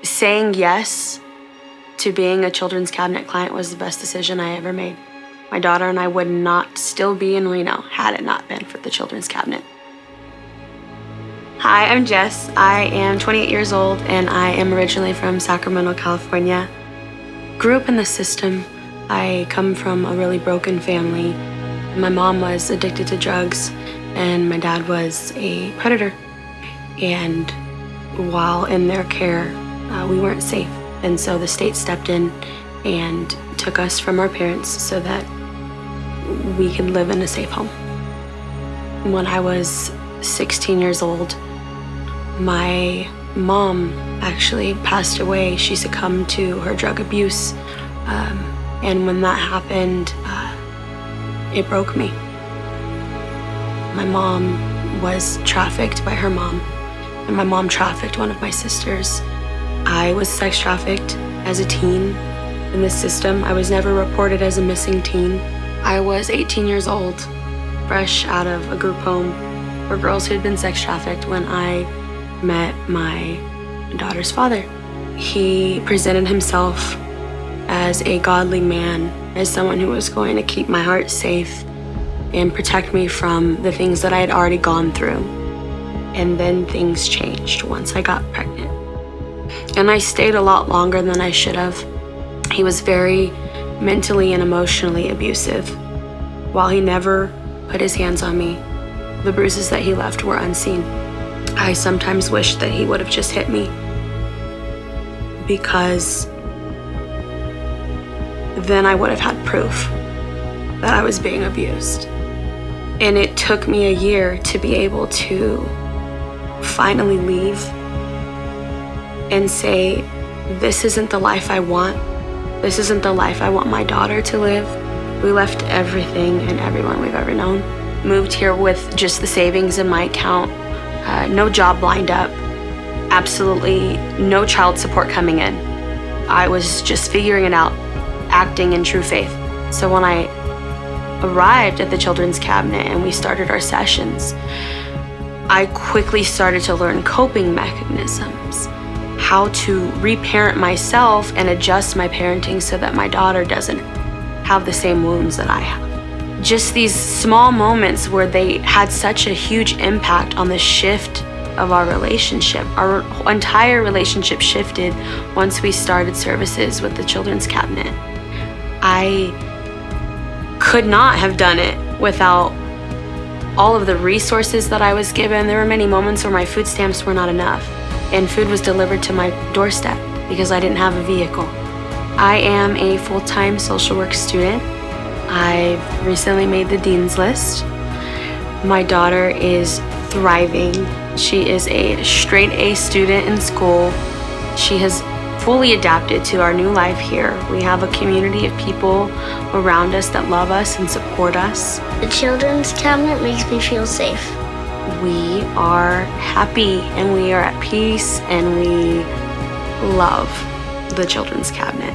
Saying yes to being a Children's Cabinet client was the best decision I ever made. My daughter and I would not still be in Reno had it not been for the Children's Cabinet. Hi, I'm Jess. I am 28 years old and I am originally from Sacramento, California. Grew up in the system. I come from a really broken family. My mom was addicted to drugs and my dad was a predator. And while in their care, we weren't safe. And so the state stepped in and took us from our parents so that we could live in a safe home. When I was 16 years old, my mom actually passed away. She succumbed to her drug abuse. And when that happened, it broke me. My mom was trafficked by her mom, and my mom trafficked one of my sisters. I was sex trafficked as a teen in the system. I was never reported as a missing teen. I was 18 years old, fresh out of a group home for girls who had been sex trafficked when I met my daughter's father. He presented himself as a godly man, as someone who was going to keep my heart safe and protect me from the things that I had already gone through. And then things changed once I got pregnant. And I stayed a lot longer than I should have. He was very mentally and emotionally abusive. While he never put his hands on me, the bruises that he left were unseen. I sometimes wish that he would have just hit me, because then I would have had proof that I was being abused. And it took me a year to be able to finally leave and say, this isn't the life I want. This isn't the life I want my daughter to live. We left everything and everyone we've ever known. Moved here with just the savings in my account, no job lined up, absolutely no child support coming in. I was just figuring it out, acting in true faith. So when I arrived at the Children's Cabinet and we started our sessions, I quickly started to learn coping mechanisms, how to reparent myself and adjust my parenting so that my daughter doesn't have the same wounds that I have. Just these small moments where they had such a huge impact on the shift of our relationship. Our entire relationship shifted once we started services with the Children's Cabinet. I could not have done it without all of the resources that I was given. There were many moments where my food stamps were not enough and food was delivered to my doorstep because I didn't have a vehicle. I am a full-time social work student. I've recently made the Dean's List. My daughter is thriving. She is a straight A student in school. She has fully adapted to our new life here. We have a community of people around us that love us and support us. The Children's Cabinet makes me feel safe. We are happy and we are at peace and we love the Children's Cabinet.